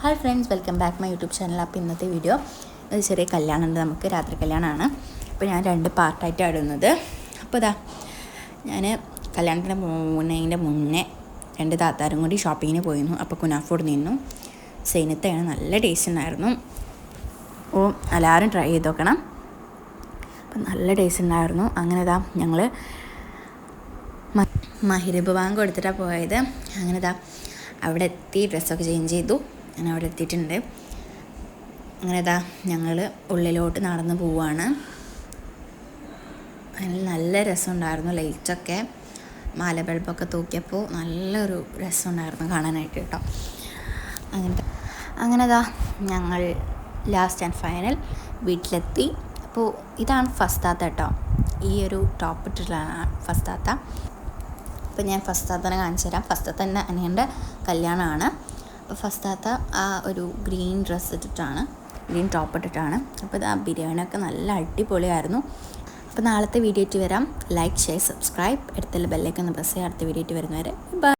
Hi friends, welcome back my YouTube channel. അപ്പോൾ ഇന്നത്തെ video ഒരു ചെറിയ കല്യാണമുണ്ട്, നമുക്ക് രാത്രി കല്യാണമാണ്. അപ്പോൾ ഞാൻ 2 പാർട്ടായിട്ടാണ് ഇടുന്നത്. അപ്പോൾ ഞാൻ കല്യാണത്തിന് പോകുന്നതിൻ്റെ മുന്നേ 2 താത്താരും കൂടി ഷോപ്പിങ്ങിന് പോയിരുന്നു. അപ്പോൾ കുനാഫോട് നിന്നു. സൈനത്തെയാണ്, നല്ല ടേസ്റ്റ് ഉണ്ടായിരുന്നു. എല്ലാവരും ട്രൈ ചെയ്ത് നോക്കണം. അപ്പം നല്ല ടേസ്റ്റ് ഉണ്ടായിരുന്നു. അങ്ങനെ ഞങ്ങൾ മഗ്‌രിബ് ബാങ്ക് കൊടുത്തിട്ടാണ് പോയത്. അങ്ങനെ അവിടെ എത്തി ഡ്രസ്സൊക്കെ ചേഞ്ച് ചെയ്തു. ഞാൻ അവിടെ എത്തിയിട്ടുണ്ട്. അങ്ങനെ ഞങ്ങൾ ഉള്ളിലോട്ട് നടന്ന് പോവുകയാണ്. അതിൽ നല്ല രസമുണ്ടായിരുന്നു. ലൈറ്റൊക്കെ മാല ബൾബൊക്കെ തൂക്കിയപ്പോൾ നല്ലൊരു രസമുണ്ടായിരുന്നു കാണാനായിട്ട് കേട്ടോ. അങ്ങനെ ഞങ്ങൾ ലാസ്റ്റ് ആൻഡ് ഫൈനൽ വീട്ടിലെത്തി. അപ്പോൾ ഇതാണ് ഫസ്താത്ത കേട്ടോ. ഈ ഒരു ടോപ്പ് ഇട്ടിട്ടുള്ളതാണ് ഫസ്താത്ത. അപ്പോൾ ഞാൻ ഫസ്താത്തനെ കാണിച്ചു തരാം. ഫസ്താത്ത തന്നെ അനിയൻ്റെ കല്യാണമാണ്. അപ്പോൾ ഫസ്താത്ത ആ ഒരു ഗ്രീൻ ഡ്രസ്സ് ഇട്ടിട്ടാണ്, ഗ്രീൻ ടോപ്പ് ഇട്ടിട്ടാണ്. അപ്പോൾ ആ ബിരിയാണിയൊക്കെ നല്ല അടിപൊളിയായിരുന്നു. അപ്പോൾ നാളത്തെ വീഡിയോ ആയിട്ട് വരാം. ലൈക്ക്, ഷെയർ, സബ്സ്ക്രൈബ്, അടുത്തുള്ള ബെല്ലൈക്കൺ ഒന്ന് പ്രസ് ചെയ്യുക. അടുത്ത വീഡിയോ ആയിട്ട് വരുന്നവരെ